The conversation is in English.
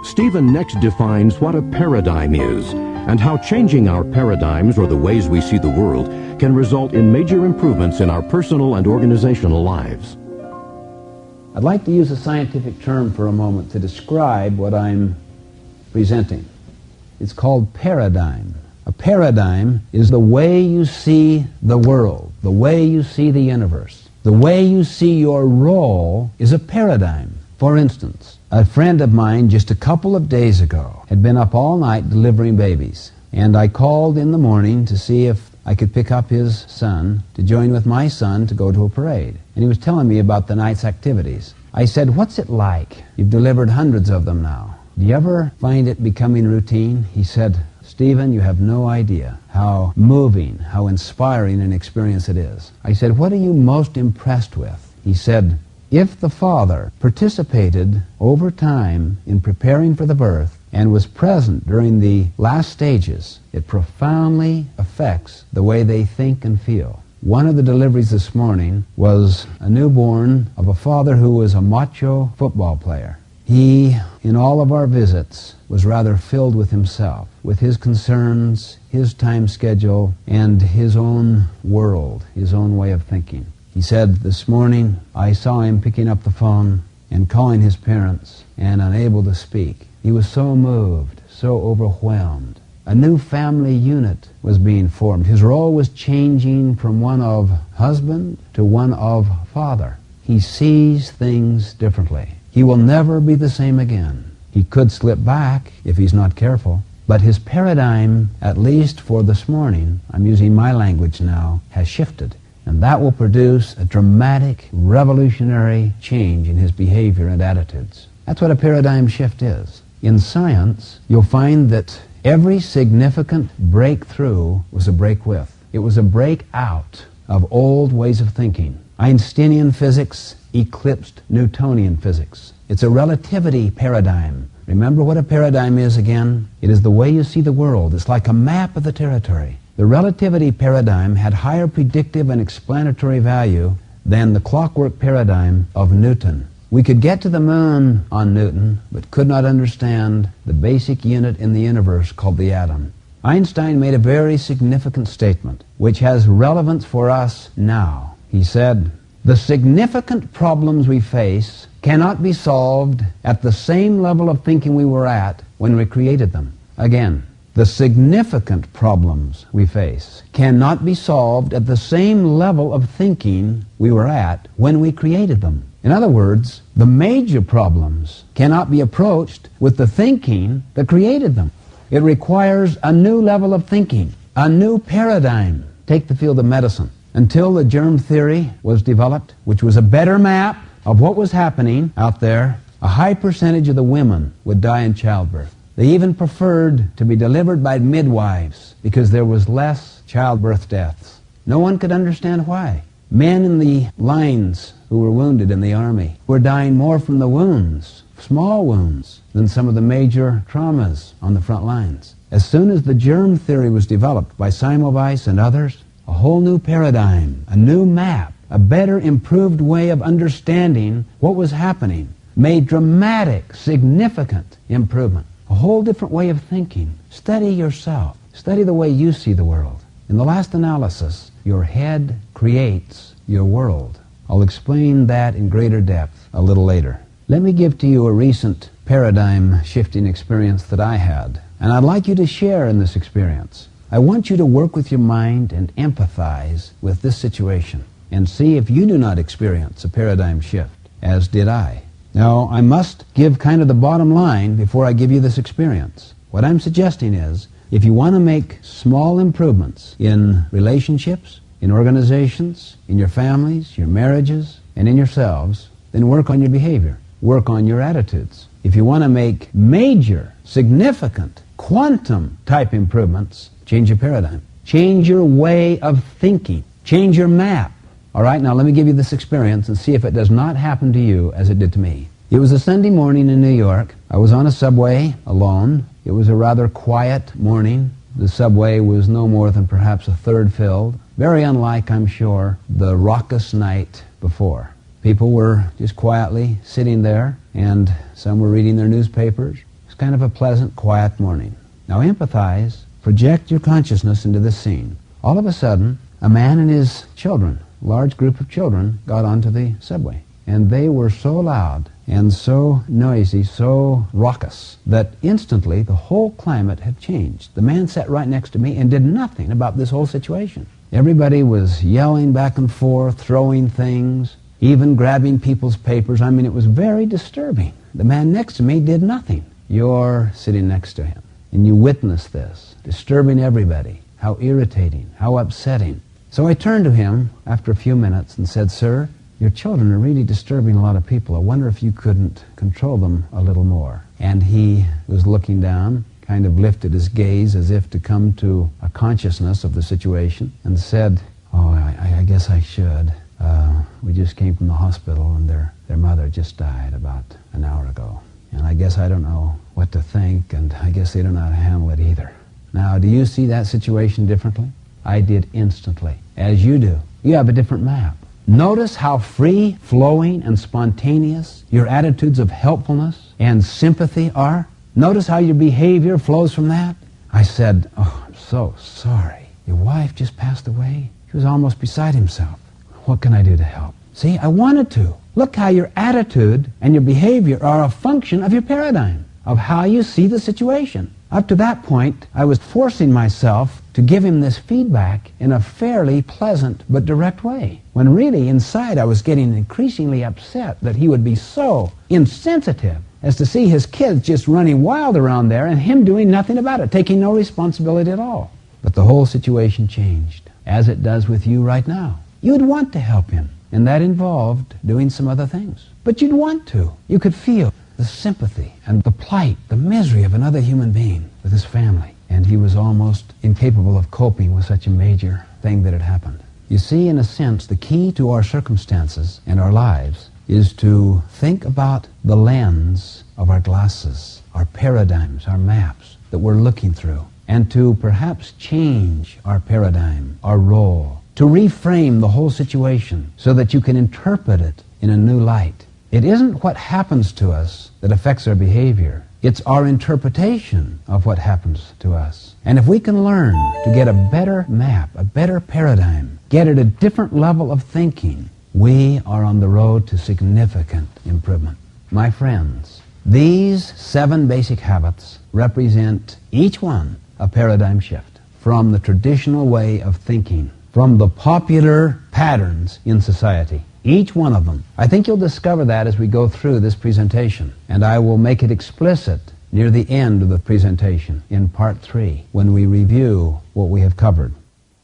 Stephen next defines what a paradigm is and how changing our paradigms or the ways we see the world can result in major improvements in our personal and organizational lives. I'd like to use a scientific term for a moment to describe what I'm presenting. It's called paradigm. A paradigm is the way you see the world, the way you see the universe. The way you see your role is a paradigm. For instance, a friend of mine just a couple of days ago had been up all night delivering babies, and I called in the morning to see if I could pick up his son to join with my son to go to a parade. And he was telling me about the night's activities. I said, "What's it like? You've delivered hundreds of them now. Do you ever find it becoming routine?" He said, "Stephen, you have no idea how moving, how inspiring an experience it is." I said, "What are you most impressed with?" He said, "If the father participated over time in preparing for the birth and was present during the last stages, it profoundly affects the way they think and feel." One of the deliveries this morning was a newborn of a father who was a macho football player. He, in all of our visits, was rather filled with himself, with his concerns, his time schedule, and his own world, his own way of thinking. He said, "This morning I saw him picking up the phone and calling his parents and unable to speak. He was so moved, so overwhelmed. A new family unit was being formed. His role was changing from one of husband to one of father. He sees things differently. He will never be the same again. He could slip back if he's not careful, but his paradigm, at least for this morning, I'm using my language now, has shifted. And that will produce a dramatic, revolutionary change in his behavior and attitudes." That's what a paradigm shift is. In science, you'll find that every significant breakthrough was a break with. It was a break out of old ways of thinking. Einsteinian physics eclipsed Newtonian physics. It's a relativity paradigm. Remember what a paradigm is again? It is the way you see the world. It's like a map of the territory. The relativity paradigm had higher predictive and explanatory value than the clockwork paradigm of Newton. We could get to the moon on Newton, but could not understand the basic unit in the universe called the atom. Einstein made a very significant statement, which has relevance for us now. He said, "The significant problems we face cannot be solved at the same level of thinking we were at when we created them." Again, the significant problems we face cannot be solved at the same level of thinking we were at when we created them. In other words, the major problems cannot be approached with the thinking that created them. It requires a new level of thinking, a new paradigm. Take the field of medicine. Until the germ theory was developed, which was a better map of what was happening out there, a high percentage of the women would die in childbirth. They even preferred to be delivered by midwives because there was less childbirth deaths. No one could understand why. Men in the lines who were wounded in the army were dying more from the wounds, small wounds, than some of the major traumas on the front lines. As soon as the germ theory was developed by Semmelweis and others, a whole new paradigm, a new map, a better, improved way of understanding what was happening, made dramatic, significant improvement. A whole different way of thinking. Study yourself. Study the way you see the world. In the last analysis, your head creates your world. I'll explain that in greater depth a little later. Let me give to you a recent paradigm-shifting experience that I had, and I'd like you to share in this experience. I want you to work with your mind and empathize with this situation and see if you do not experience a paradigm shift, as did I. Now, I must give kind of the bottom line before I give you this experience. What I'm suggesting is, if you want to make small improvements in relationships, in organizations, in your families, your marriages, and in yourselves, then work on your behavior. Work on your attitudes. If you want to make major, significant, quantum-type improvements, change your paradigm. Change your way of thinking. Change your map. All right, now let me give you this experience and see if it does not happen to you as it did to me. It was a Sunday morning in New York. I was on a subway alone. It was a rather quiet morning. The subway was no more than perhaps a third filled. Very unlike, I'm sure, the raucous night before. People were just quietly sitting there, and some were reading their newspapers. It was kind of a pleasant, quiet morning. Now empathize, project your consciousness into this scene. All of a sudden, a man and his children, a large group of children, got onto the subway. And they were so loud and so noisy, so raucous, that instantly the whole climate had changed. The man sat right next to me and did nothing about this whole situation. Everybody was yelling back and forth, throwing things, even grabbing people's papers. I mean, it was very disturbing. The man next to me did nothing. You're sitting next to him, and you witness this, disturbing everybody. How irritating, how upsetting. So I turned to him after a few minutes and said, "Sir, your children are really disturbing a lot of people. I wonder if you couldn't control them a little more." And he was looking down, kind of lifted his gaze as if to come to a consciousness of the situation, and said, "Oh, I guess I should. We just came from the hospital, and their mother just died about an hour ago. And I guess I don't know what to think, and I guess they don't know how to handle it either." Now, do you see that situation differently? I did instantly, as you do. You have a different map. Notice how free-flowing and spontaneous your attitudes of helpfulness and sympathy are. Notice how your behavior flows from that. I said, "Oh, I'm so sorry. Your wife just passed away." He was almost beside himself. "What can I do to help?" See, I wanted to. Look how your attitude and your behavior are a function of your paradigm, of how you see the situation. Up to that point, I was forcing myself to give him this feedback in a fairly pleasant but direct way, when really inside I was getting increasingly upset that he would be so insensitive as to see his kids just running wild around there and him doing nothing about it, taking no responsibility at all. But the whole situation changed, as it does with you right now. You'd want to help him, and that involved doing some other things. But you'd want to. You could feel the sympathy and the plight, the misery of another human being with his family. And he was almost incapable of coping with such a major thing that had happened. You see, in a sense, the key to our circumstances and our lives is to think about the lens of our glasses, our paradigms, our maps that we're looking through, and to perhaps change our paradigm, our role, to reframe the whole situation so that you can interpret it in a new light. It isn't what happens to us that affects our behavior. It's our interpretation of what happens to us. And if we can learn to get a better map, a better paradigm, get at a different level of thinking, we are on the road to significant improvement. My friends, these 7 basic habits represent each one a paradigm shift from the traditional way of thinking, from the popular patterns in society. Each one of them. I think you'll discover that as we go through this presentation, and I will make it explicit near the end of the presentation in part 3 when we review what we have covered.